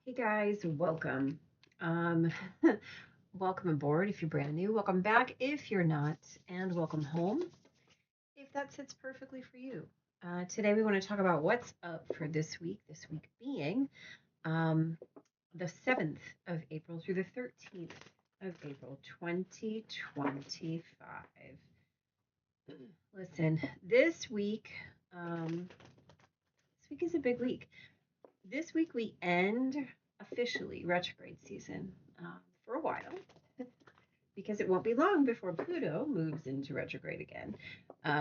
Hey guys, welcome. Um, welcome aboard if you're brand new. Welcome back if you're not, and welcome home if that sits perfectly for you. Today we want to talk about what's up for this week. This week being um, the 7th of April through the 13th of April, 2025. Listen, this week is a big week. This week we end officially retrograde season for a while because it won't be long before Pluto moves into retrograde again,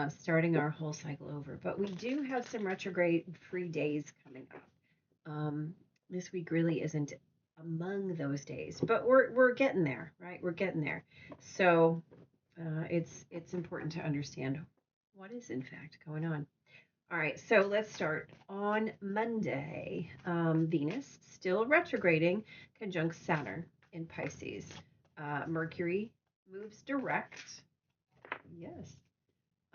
starting our whole cycle over. But we do have some retrograde free days coming up. This week really isn't among those days, but we're getting there, right? We're getting there. So it's important to understand what is in fact going on. All right, so let's start. On Monday, Venus still retrograding, conjunct Saturn in Pisces. Mercury moves direct. Yes.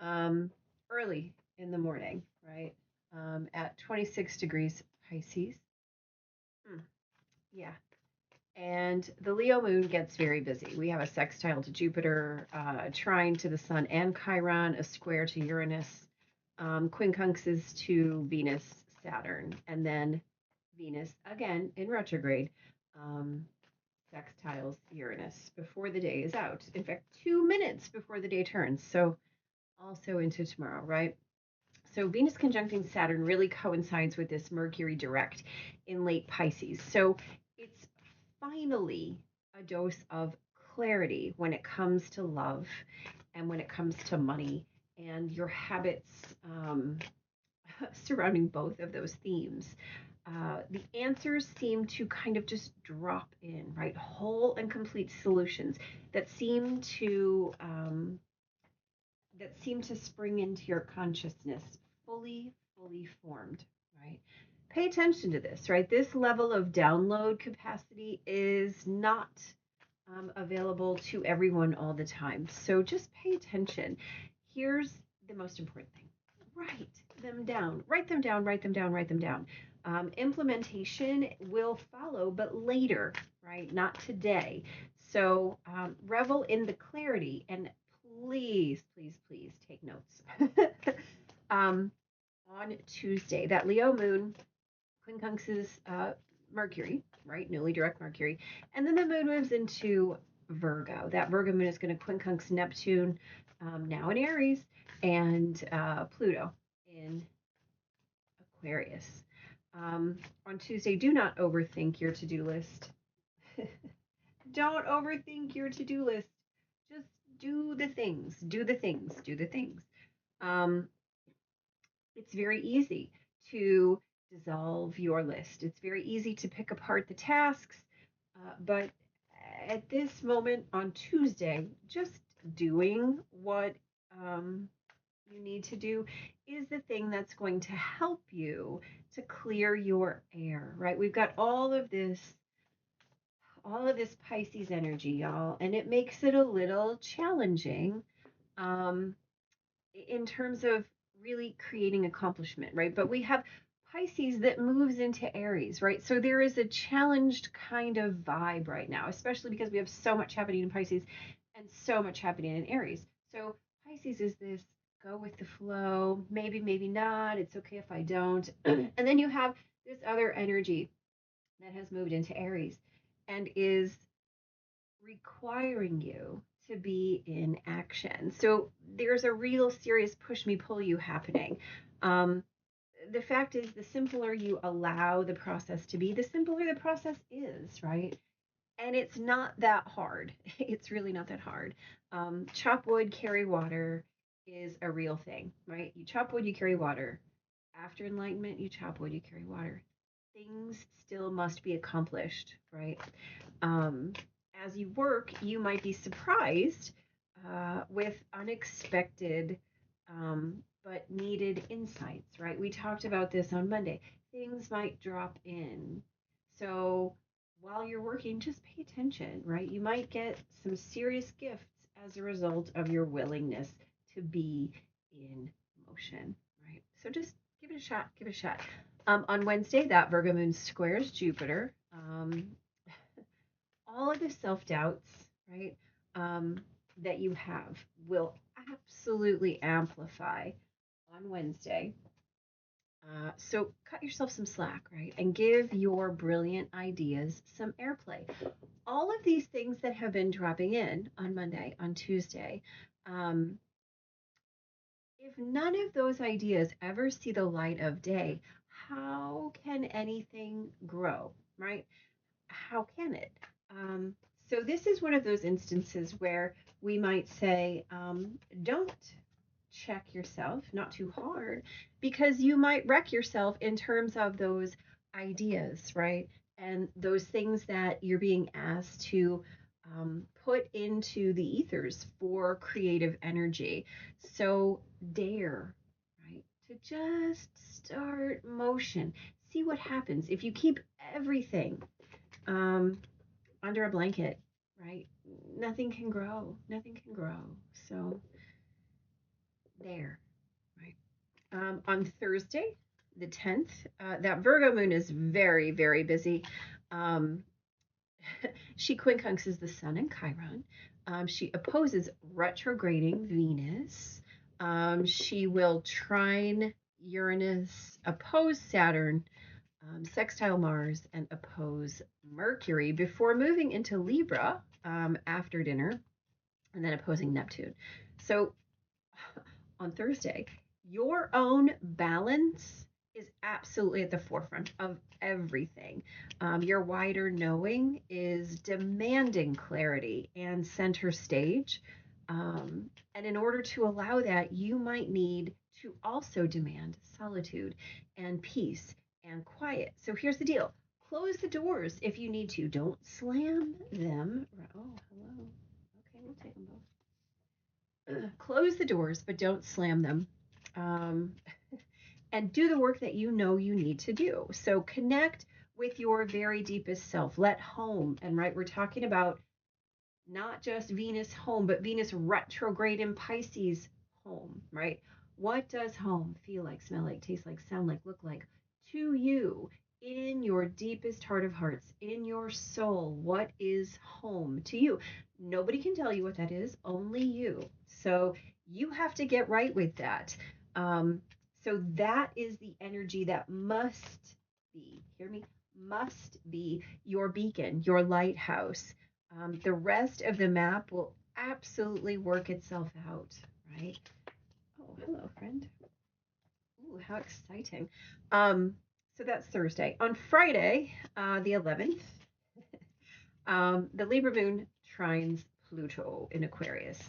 Um, Early in the morning, right? At 26 degrees Pisces. Hmm, yeah. And the Leo moon gets very busy. We have a sextile to Jupiter, a trine to the Sun and Chiron, a square to Uranus, quincunxes to Venus, Saturn, and then Venus again in retrograde, um, sextiles Uranus before the day is out. In fact, 2 minutes before the day turns. So also into tomorrow, right? So Venus conjuncting Saturn really coincides with this Mercury direct in late Pisces. So it's finally a dose of clarity when it comes to love and when it comes to money and your habits surrounding both of those themes. The answers seem to kind of just drop in, right? Whole and complete solutions that seem to spring into your consciousness fully formed, right? Pay attention to this, right? This level of download capacity is not available to everyone all the time. So just pay attention. Here's the most important thing: write them down, write them down, write them down, write them down. Implementation will follow, but later, right? Not today. So revel in the clarity and please take notes. um, on Tuesday, that Leo moon quincunxes Mercury, right? Newly direct Mercury. And then the moon moves into Virgo. That Virgo moon is going to quincunx Neptune, now in Aries, and Pluto in Aquarius. On Tuesday, do not overthink your to do list. Don't overthink your to do list. Just do the things, do the things, do the things. Um, it's very easy to dissolve your list. It's very easy to pick apart the tasks, but at this moment on Tuesday, just doing what you need to do is the thing that's going to help you to clear your air, right? We've got all of this Pisces energy, y'all, and it makes it a little challenging um, in terms of really creating accomplishment, right? But we have Pisces that moves into Aries, right? So there is a challenged kind of vibe right now, especially because we have so much happening in Pisces and so much happening in Aries. So Pisces is this go with the flow, maybe not, it's okay if I don't. And then you have this other energy that has moved into Aries and is requiring you to be in action. So there's a real serious push me pull you happening. Um, the fact is, the simpler you allow the process to be, the simpler the process is, right? And it's not that hard. It's really not that hard. Chop wood, carry water is a real thing, right? You chop wood, you carry water. After enlightenment, you chop wood, you carry water. Things still must be accomplished, right? Um, as you work, you might be surprised with unexpected but needed insights, right? We talked about this on Monday. Things might drop in. So while you're working, just pay attention, right? You might get some serious gifts as a result of your willingness to be in motion, right? So just give it a shot, give it a shot. On Wednesday, that Virgo moon squares Jupiter. um, all of the self-doubts, right, that you have will absolutely amplify on Wednesday. So cut yourself some slack, right? And give your brilliant ideas some airplay. All of these things that have been dropping in on Monday, on Tuesday, um, if none of those ideas ever see the light of day, how can anything grow, right? How can it? Um, so this is one of those instances where we might say, don't check yourself, not too hard, because you might wreck yourself in terms of those ideas, right? And those things that you're being asked to put into the ethers for creative energy. So dare, right, to just start motion. See what happens. If you keep everything under a blanket, right, nothing can grow. Nothing can grow. So there, right. On Thursday, the 10th, that Virgo moon is very, very busy. Um, she quincunxes the sun in Chiron. She opposes retrograding Venus. She will trine Uranus, oppose Saturn, sextile Mars, and oppose Mercury before moving into Libra after dinner, and then opposing Neptune. So on Thursday, your own balance is absolutely at the forefront of everything. Your wider knowing is demanding clarity and center stage. And in order to allow that, you might need to also demand solitude and peace and quiet. So here's the deal. Close the doors if you need to. Don't slam them. Oh, hello. Okay, we'll take them both. Close the doors, but don't slam them. Um, and do the work that you know you need to do. So connect with your very deepest self. Let home, and right, we're talking about not just Venus home, but Venus retrograde in Pisces home, right? What does home feel like, smell like, taste like, sound like, look like to you in your deepest heart of hearts, in your soul? What is home to you? Nobody can tell you what that is, only you. So you have to get right with that. So that is the energy that must be, hear me, must be your beacon, your lighthouse. The rest of the map will absolutely work itself out, right? Oh, hello, friend. Ooh, how exciting. So that's Thursday. On Friday, the 11th, the Libra moon trines Pluto in Aquarius.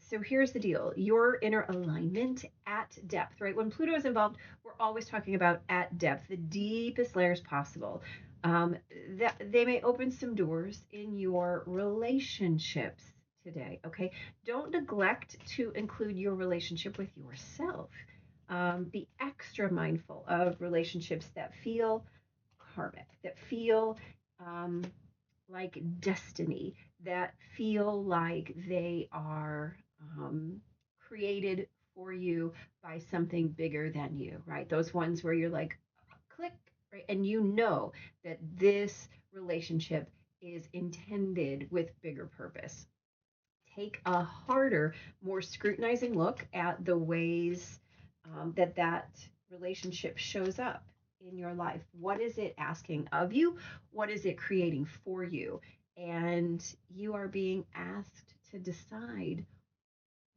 So here's the deal. Your inner alignment at depth, right? When Pluto is involved, we're always talking about at depth, the deepest layers possible. That they may open some doors in your relationships today, okay? Don't neglect to include your relationship with yourself. Be extra mindful of relationships that feel karmic, that feel like destiny, that feel like they are created for you by something bigger than you, right? Those ones where you're like, click, right? And you know that this relationship is intended with bigger purpose. Take a harder, more scrutinizing look at the ways that relationship shows up in your life. What is it asking of you? What is it creating for you? And you are being asked to decide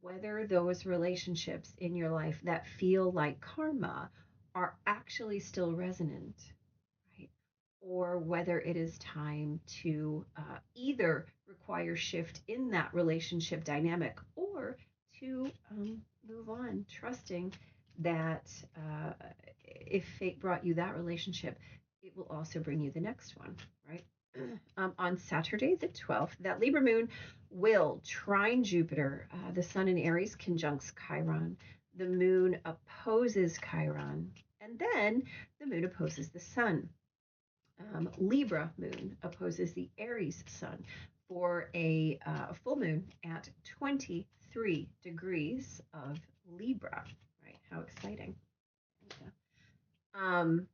whether those relationships in your life that feel like karma are actually still resonant, right? Or whether it is time to either require shift in that relationship dynamic or to move on, trusting that if fate brought you that relationship, it will also bring you the next one, right? On Saturday, the 12th, that Libra moon will trine Jupiter. The sun in Aries conjuncts Chiron. The moon opposes Chiron. And then the moon opposes the sun. Libra moon opposes the Aries sun for a full moon at 23 degrees of Libra. Right? How exciting. Um,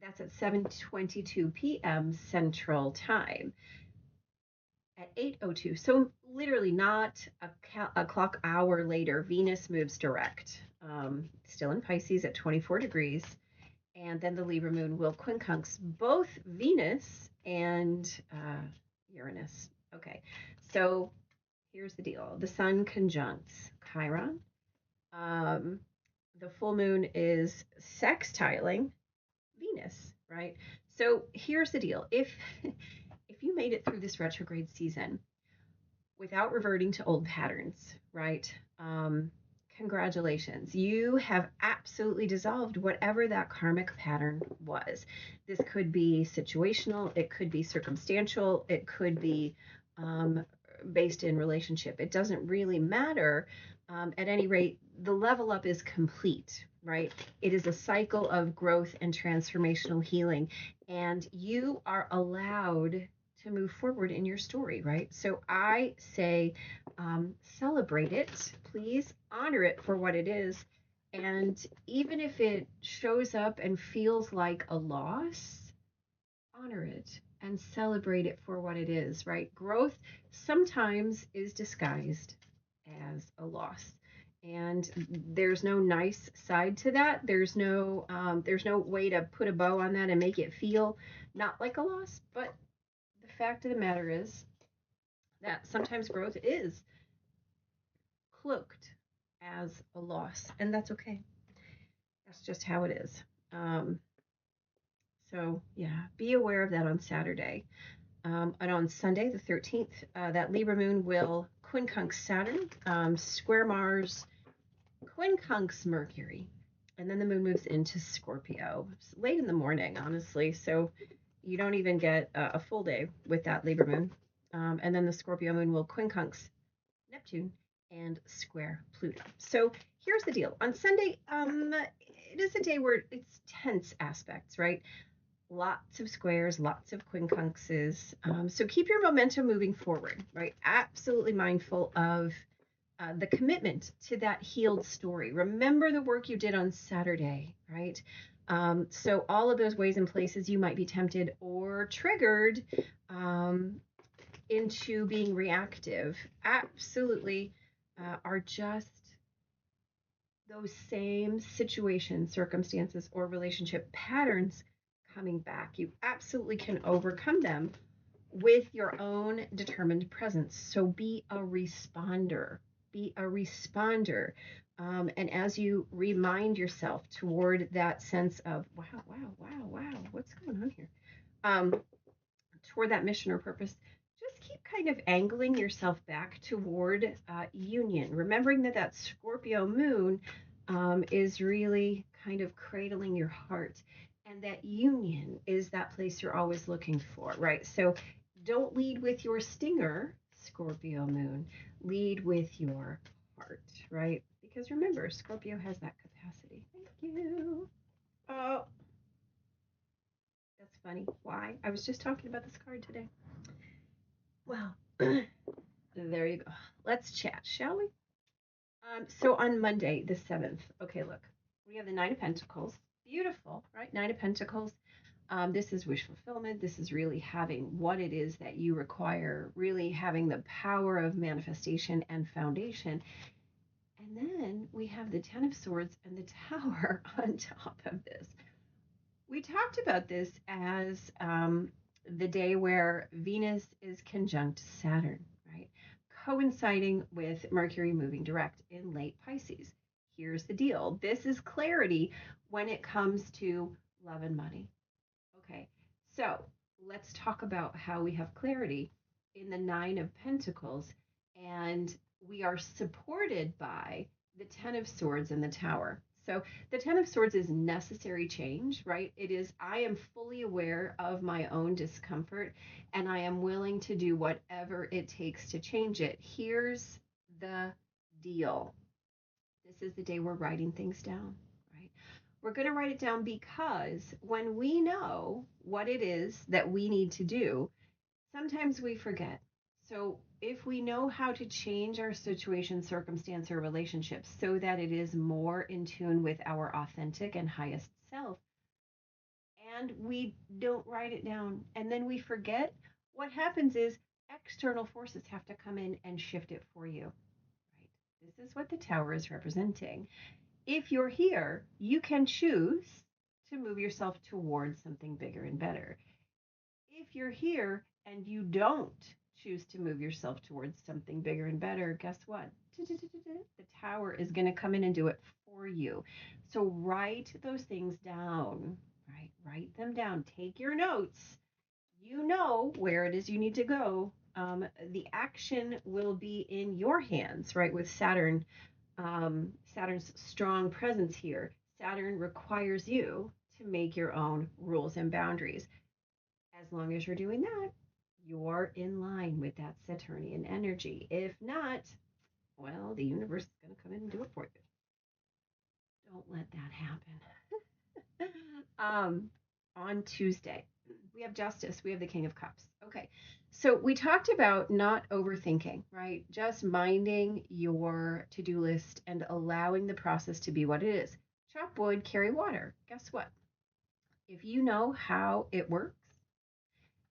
That's at 7:22 p.m. Central Time. At 8:02, so literally not a clock hour later, Venus moves direct, still in Pisces at 24 degrees. And then the Libra moon will quincunx both Venus and Uranus. Okay, so here's the deal. The sun conjuncts Chiron. The full moon is sextiling Venus, right? So here's the deal. If you made it through this retrograde season without reverting to old patterns, right? Congratulations. You have absolutely dissolved whatever that karmic pattern was. This could be situational, it could be circumstantial, it could be based in relationship. It doesn't really matter. At any rate, the level up is complete, right? It is a cycle of growth and transformational healing, and you are allowed to move forward in your story, right? So I say, celebrate it, please honor it for what it is. And even if it shows up and feels like a loss, honor it and celebrate it for what it is, right? Growth sometimes is disguised as a loss. And there's no nice side to that. There's no way to put a bow on that and make it feel not like a loss. But the fact of the matter is that sometimes growth is cloaked as a loss, and that's okay. That's just how it is. So yeah, be aware of that on Saturday. And on Sunday, the 13th, that Libra moon will quincunx Saturn, square Mars, quincunx Mercury, and then the moon moves into Scorpio. It's late in the morning, honestly, so you don't even get a full day with that Libra moon. And then the Scorpio moon will quincunx Neptune and square Pluto. So here's the deal. On Sunday, it is a day where it's tense aspects, right? Lots of squares, lots of quincunxes. So keep your momentum moving forward, right? Absolutely mindful of the commitment to that healed story. Remember the work you did on Saturday, right? So all of those ways and places you might be tempted or triggered into being reactive absolutely are just those same situations, circumstances, or relationship patterns coming back. You absolutely can overcome them with your own determined presence. So be a responder. Be a responder. And as you remind yourself toward that sense of, wow, what's going on here? Toward that mission or purpose, just keep kind of angling yourself back toward union, remembering that that Scorpio moon is really kind of cradling your heart, and that union is that place you're always looking for, right? So don't lead with your stinger, Scorpio moon. Lead with your heart, right? Because remember, Scorpio has that capacity. Thank you. Oh, that's funny. Why? I was just talking about this card today. Well, there you go. Let's chat, shall we? So on Monday, the 7th, okay, look, we have the Nine of Pentacles. Beautiful, right? Nine of Pentacles. This is wish fulfillment. This is really having what it is that you require, really having the power of manifestation and foundation. And then we have the Ten of Swords and the Tower on top of this. We talked about this as the day where Venus is conjunct Saturn, right? Coinciding with Mercury moving direct in late Pisces. Here's the deal. This is clarity when it comes to love and money. Okay, so let's talk about how we have clarity in the Nine of Pentacles, and we are supported by the Ten of Swords and the Tower. So the Ten of Swords is necessary change, right? It is, I am fully aware of my own discomfort, and I am willing to do whatever it takes to change it. Here's the deal. This is the day we're writing things down, right? We're going to write it down because when we know what it is that we need to do, sometimes we forget. So if we know how to change our situation, circumstance, or relationship so that it is more in tune with our authentic and highest self, and we don't write it down, and then we forget, what happens is external forces have to come in and shift it for you. Right? This is what the tower is representing. If you're here, you can choose to move yourself towards something bigger and better. If you're here and you don't choose to move yourself towards something bigger and better, guess what? The tower is going to come in and do it for you. So write those things down, right? Write them down. Take your notes. You know where it is you need to go. The action will be in your hands, right? With Saturn, Saturn's strong presence here. Saturn requires you to make your own rules and boundaries. As long as you're doing that, you're in line with that Saturnian energy. If not, well, the universe is going to come in and do it for you. Don't let that happen. On Tuesday, we have Justice. We have the King of Cups. Okay, so we talked about not overthinking, right? Just minding your to-do list and allowing the process to be what it is. Chop wood, carry water. Guess what? If you know how it works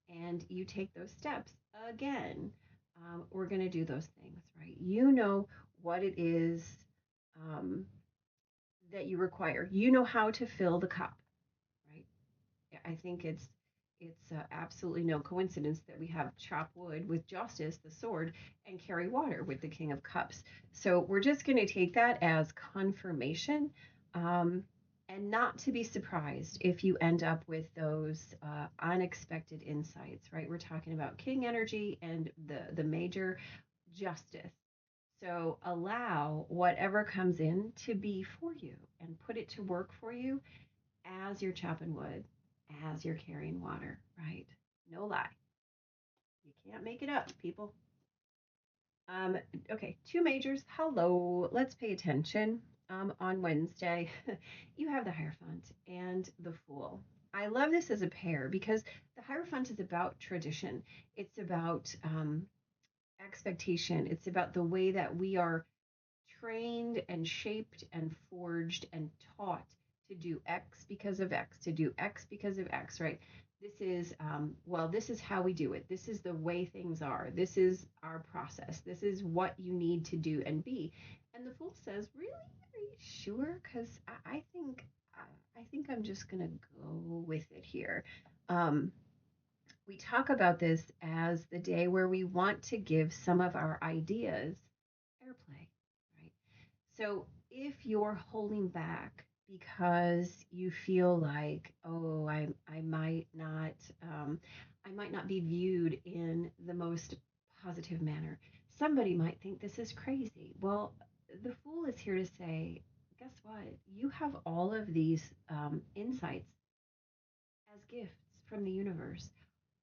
and you take those steps, again, we're going to do those things, right? You know what it is that you require. You know how to fill the cup, right? I think it's absolutely no coincidence that we have chop wood with Justice, the sword, and carry water with the King of Cups. So we're just going to take that as confirmation, and not to be surprised if you end up with those unexpected insights, right? We're talking about King energy and the major Justice. So allow whatever comes in to be for you and put it to work for you as you're chopping wood, as you're carrying water, right? No lie. You can't make it up, people. Okay, two majors. Hello. Let's pay attention. On Wednesday, you have the Hierophant and the Fool. I love this as a pair because the Hierophant is about tradition. It's about expectation. It's about the way that we are trained and shaped and forged and taught to do X because of X, to do X because of X, right? This is, well, this is how we do it. This is the way things are. This is our process. This is what you need to do and be. And the Fool says, really? Are you sure? Because I think I'm just going to go with it here. We talk about this as the day where we want to give some of our ideas airplay, right? So if you're holding back because you feel like, oh, I might not be viewed in the most positive manner. Somebody might think this is crazy. Well, the Fool is here to say, guess what? You have all of these insights as gifts from the universe.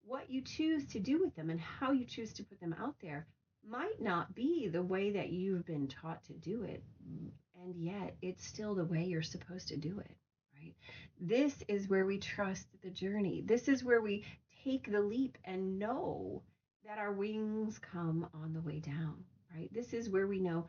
What you choose to do with them and how you choose to put them out there might not be the way that you've been taught to do it, and yet it's still the way you're supposed to do it, right? This is where we trust the journey. This is where we take the leap and know that our wings come on the way down, right? This is where we know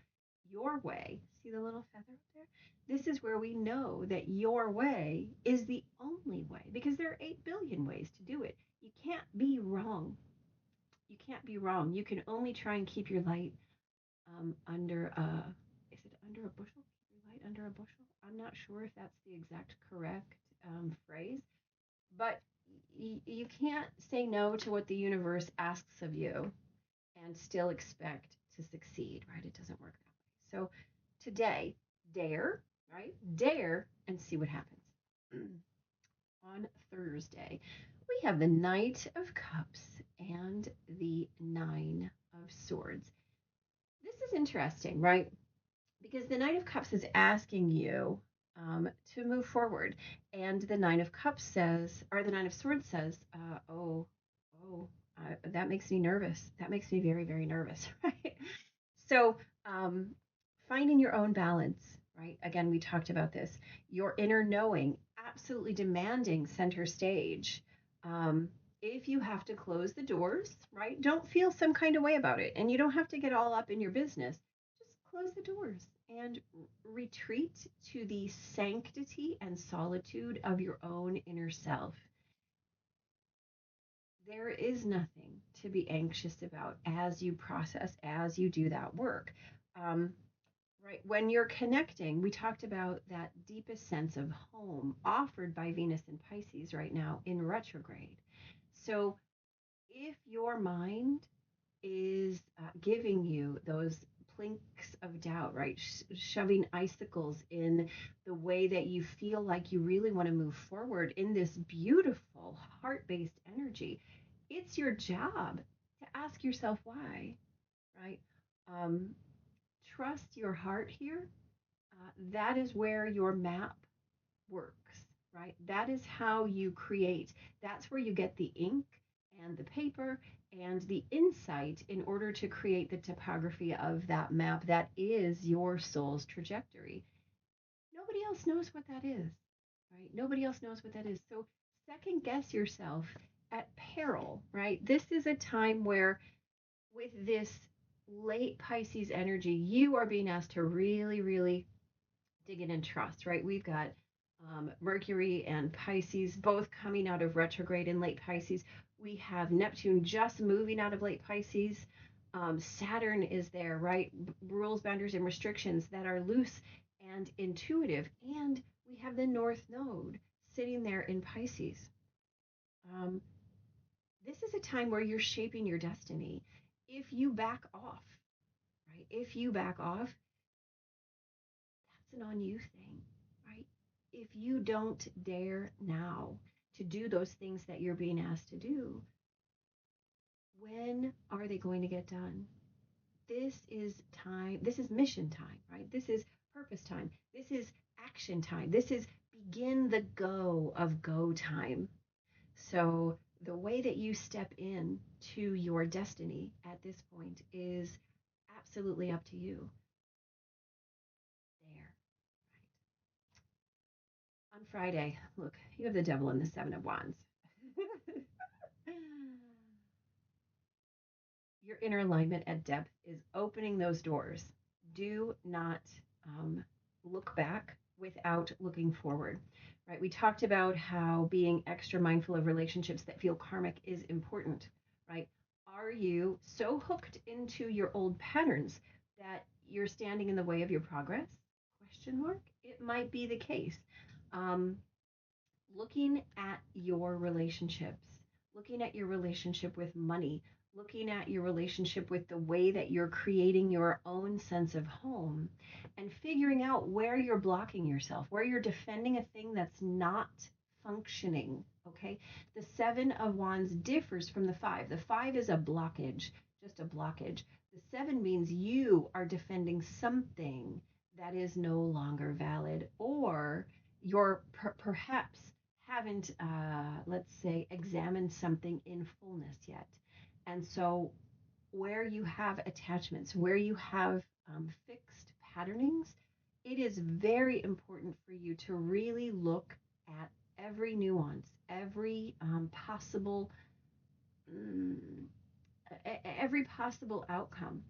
your way. See the little feather up there? This is where we know that your way is the only way, because there are 8 billion ways to do it. You can't be wrong. You can't be wrong. You can only try and keep your light under is it under a bushel? Keep your light under a bushel? I'm not sure if that's the exact correct phrase, but you can't say no to what the universe asks of you and still expect to succeed, right? It doesn't work that way. So today, dare, right? Dare and see what happens. On Thursday, we have the Knight of Cups and the Nine of Swords. This is interesting, right? Because the Knight of Cups is asking you to move forward, and the Nine of Cups says, or the Nine of Swords says, that makes me nervous. That makes me very, very nervous, right? So, finding your own balance, right? Again, we talked about this. Your inner knowing, absolutely demanding center stage. If you have to close the doors, right? Don't feel some kind of way about it. And you don't have to get all up in your business. Just close the doors and retreat to the sanctity and solitude of your own inner self. There is nothing to be anxious about as you process, as you do that work. Right. When you're connecting, we talked about that deepest sense of home offered by Venus in Pisces right now in retrograde. So if your mind is giving you those plinks of doubt, right? Shoving icicles in the way that you feel like you really want to move forward in this beautiful heart based energy, it's your job to ask yourself why, right? Um, Trust your heart here. That is where your map works, right? That is how you create. That's where you get the ink and the paper and the insight in order to create the topography of that map that is your soul's trajectory. Nobody else knows what that is, right? Nobody else knows what that is. So second guess yourself at peril, right? This is a time where, with this late Pisces energy, you are being asked to really, really dig in and trust, right? We've got Mercury and Pisces both coming out of retrograde in late Pisces. We have Neptune just moving out of late Pisces. Saturn is there, right? Rules, boundaries, and restrictions that are loose and intuitive. And we have the North Node sitting there in Pisces. This is a time where you're shaping your destiny. If you back off, right? If you back off, that's an on you thing, right? If you don't dare now to do those things that you're being asked to do, when are they going to get done? This is time. This is mission time, right? This is purpose time. This is action time. This is begin the go of go time. So the way that you step in to your destiny at this point is absolutely up to you. There. On Friday, look, you have the devil and the Seven of Wands. Your inner alignment at depth is opening those doors. Do not look back without looking forward, right? We talked about how being extra mindful of relationships that feel karmic is important, right? Are you so hooked into your old patterns that you're standing in the way of your progress? Question mark. It might be the case. Um, Looking at your relationships, looking at your relationship with money, looking at your relationship with the way that you're creating your own sense of home, and figuring out where you're blocking yourself, where you're defending a thing that's not functioning. Okay. The Seven of Wands differs from the Five. The Five is a blockage, just a blockage. The Seven means you are defending something that is no longer valid, or you're perhaps haven't, let's say, examined something in fullness yet. And so, where you have attachments, where you have fixed patternings, it is very important for you to really look at every nuance, every mm, every possible outcome.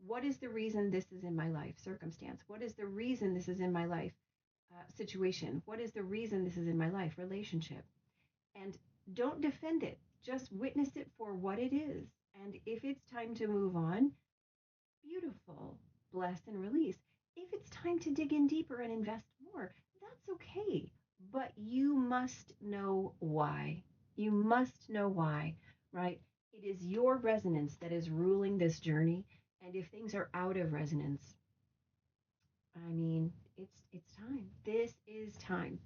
What is the reason this is in my life? Circumstance. What is the reason this is in my life? Situation. What is the reason this is in my life? Relationship. And don't defend it. Just witness it for what it is. And if it's time to move on, beautiful, bless and release. If it's time to dig in deeper and invest more, that's okay. But you must know why. You must know why, right? It is your resonance that is ruling this journey. And if things are out of resonance, I mean, it's time. This is time.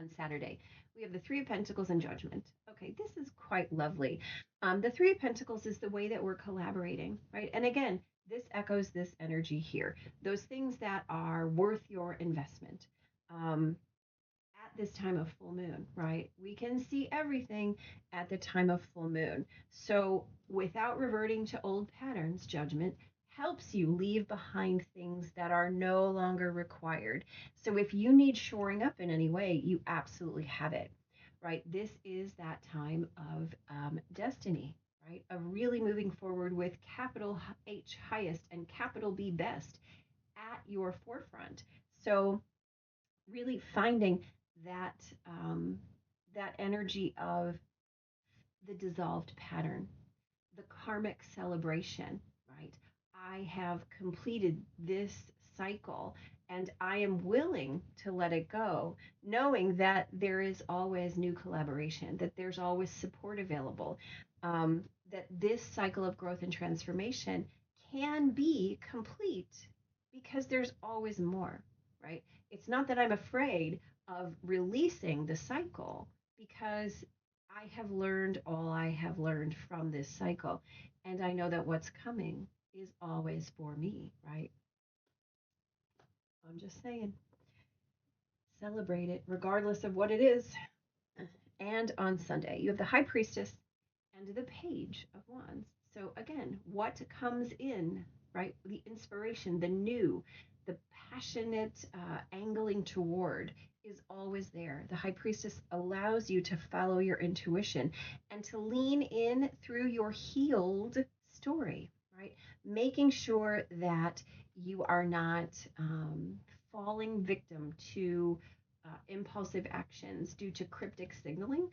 On Saturday, we have the Three of Pentacles and Judgment. Okay, this is quite lovely. The Three of Pentacles is the way that we're collaborating, right? And again, this echoes this energy here. Those things that are worth your investment. At this time of full moon, right? We can see everything at the time of full moon. So without reverting to old patterns, Judgment helps you leave behind things that are no longer required. So if you need shoring up in any way, you absolutely have it, right? This is that time of destiny, right? Of really moving forward with capital H highest and capital B best at your forefront. So really finding that that energy of the dissolved pattern, the karmic celebration, right? I have completed this cycle and I am willing to let it go, knowing that there is always new collaboration, that there's always support available, that this cycle of growth and transformation can be complete because there's always more, right? It's not that I'm afraid of releasing the cycle because I have learned all I have learned from this cycle. And I know that what's coming is always for me, right? I'm just saying, celebrate it regardless of what it is. And on Sunday, you have the High Priestess and the Page of Wands. So again, what comes in, right? The inspiration, the new, the passionate angling toward is always there. The High Priestess allows you to follow your intuition and to lean in through your healed story, right? Making sure that you are not falling victim to impulsive actions due to cryptic signaling.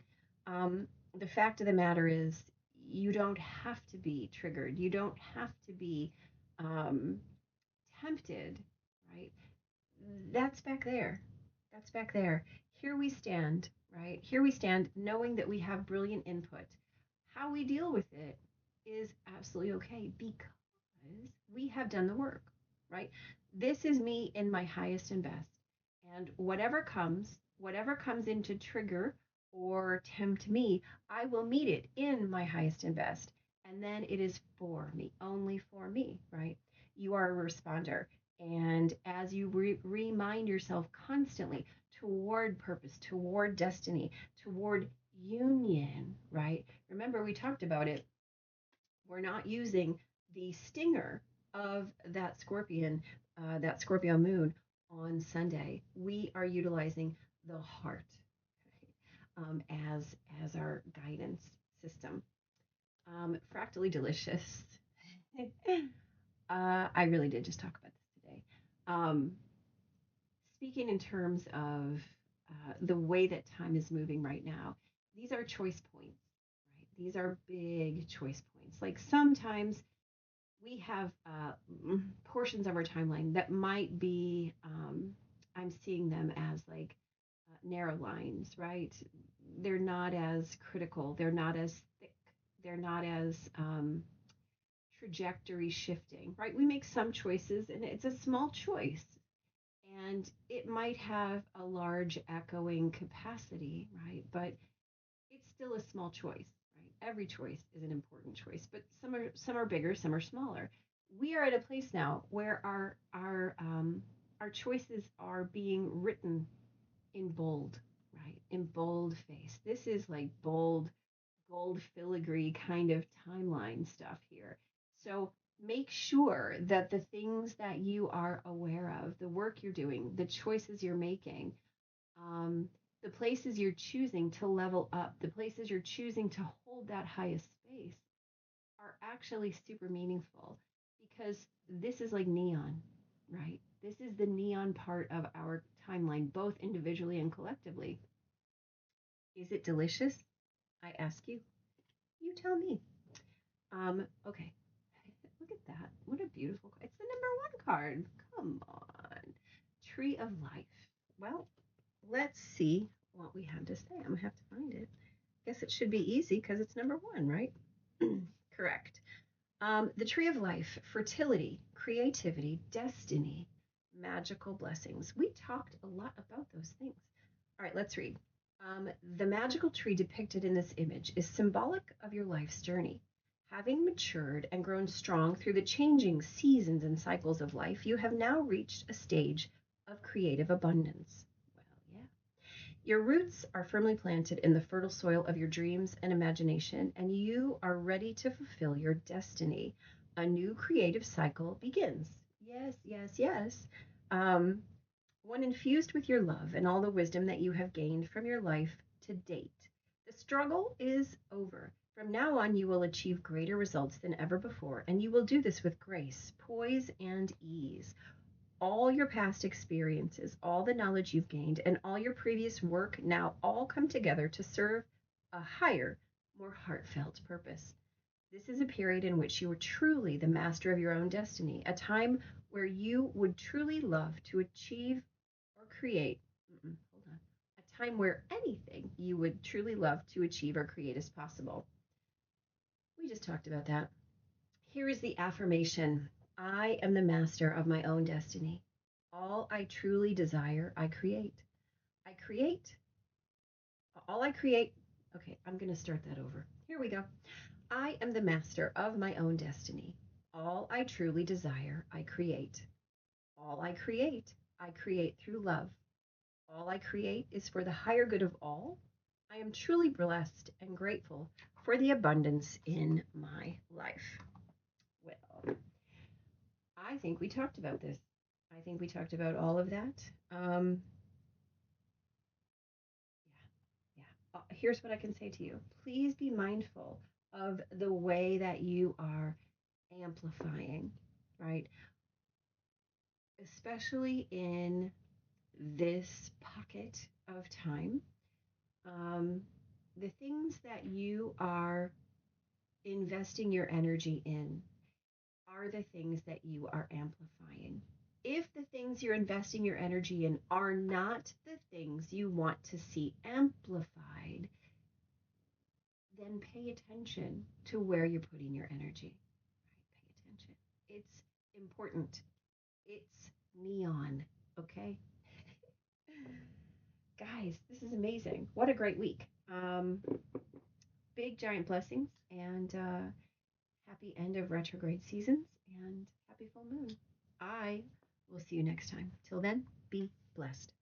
The fact of the matter is, you don't have to be triggered. You don't have to be um, tempted, right? That's back there. That's back there. Here we stand, right? Here we stand knowing that we have brilliant input. How we deal with it is absolutely okay because we have done the work, right? This is me in my highest and best. And whatever comes in to trigger or tempt me, I will meet it in my highest and best. And then it is for me, only for me, right? You are a responder. And as you remind yourself constantly toward purpose, toward destiny, toward union, right? Remember, we talked about it. We're not using the stinger of that Scorpio moon on Sunday. We are utilizing the heart, as our guidance system. Fractally delicious. I really did just talk about this today. Um, Speaking in terms of the way that time is moving right now, these are choice points, right? These are big choice points. Like sometimes we have portions of our timeline that might be, I'm seeing them as like narrow lines, right? They're not as critical, they're not as thick, they're not as trajectory shifting, right? We make some choices and it's a small choice and it might have a large echoing capacity, right? But it's still a small choice, right? Every choice is an important choice, but some are bigger, some are smaller. We are at a place now where our choices are being written in bold, right? In bold face. This is like bold, gold filigree kind of timeline stuff here. So make sure that the things that you are aware of, the work you're doing, the choices you're making, um, the places you're choosing to level up, the places you're choosing to hold that highest space are actually super meaningful because this is like neon, right? This is the neon part of our timeline, both individually and collectively. Is it delicious? I ask you. You tell me. Okay. Look at that. What a beautiful card. It's the number 1 card. Come on. Tree of Life. Well, let's see what we have to say. I'm going to have to find it. Guess it should be easy because it's number 1, right? Correct. The Tree of Life, fertility, creativity, destiny, magical blessings. We talked a lot about those things. All right, let's read. The magical tree depicted in this image is symbolic of your life's journey. Having matured and grown strong through the changing seasons and cycles of life, you have now reached a stage of creative abundance. Well, yeah. Your roots are firmly planted in the fertile soil of your dreams and imagination, and you are ready to fulfill your destiny. A new creative cycle begins. Yes, yes, yes. Um, One infused with your love and all the wisdom that you have gained from your life to date. The struggle is over. From now on, you will achieve greater results than ever before, and you will do this with grace, poise, and ease. all your past experiences, all the knowledge you've gained, and all your previous work now all come together to serve a higher, more heartfelt purpose. This is a period in which you are truly the master of your own destiny, a time where you would truly love to achieve or create. Hold on. A time where anything you would truly love to achieve or create is possible. We just talked about that. Here is the affirmation: I am the master of my own destiny. All I truly desire, I create. I create. All I create. Okay, I'm going to start that over. Here we go. I am the master of my own destiny. All I truly desire, I create. All I create through love. All I create is for the higher good of all. I am truly blessed and grateful for the abundance in my life. Well, I think we talked about this. I think we talked about all of that. Yeah. Here's what I can say to you. Please be mindful of the way that you are amplifying, right? Especially in this pocket of time. Um, the things that you are investing your energy in are the things that you are amplifying. If the things you're investing your energy in are not the things you want to see amplified, then pay attention to where you're putting your energy. Right? Pay attention. It's important. It's neon, okay? Guys, this is amazing. What a great week. Big giant blessings and happy end of retrograde seasons and happy full moon. I will see you next time. Till then, be blessed.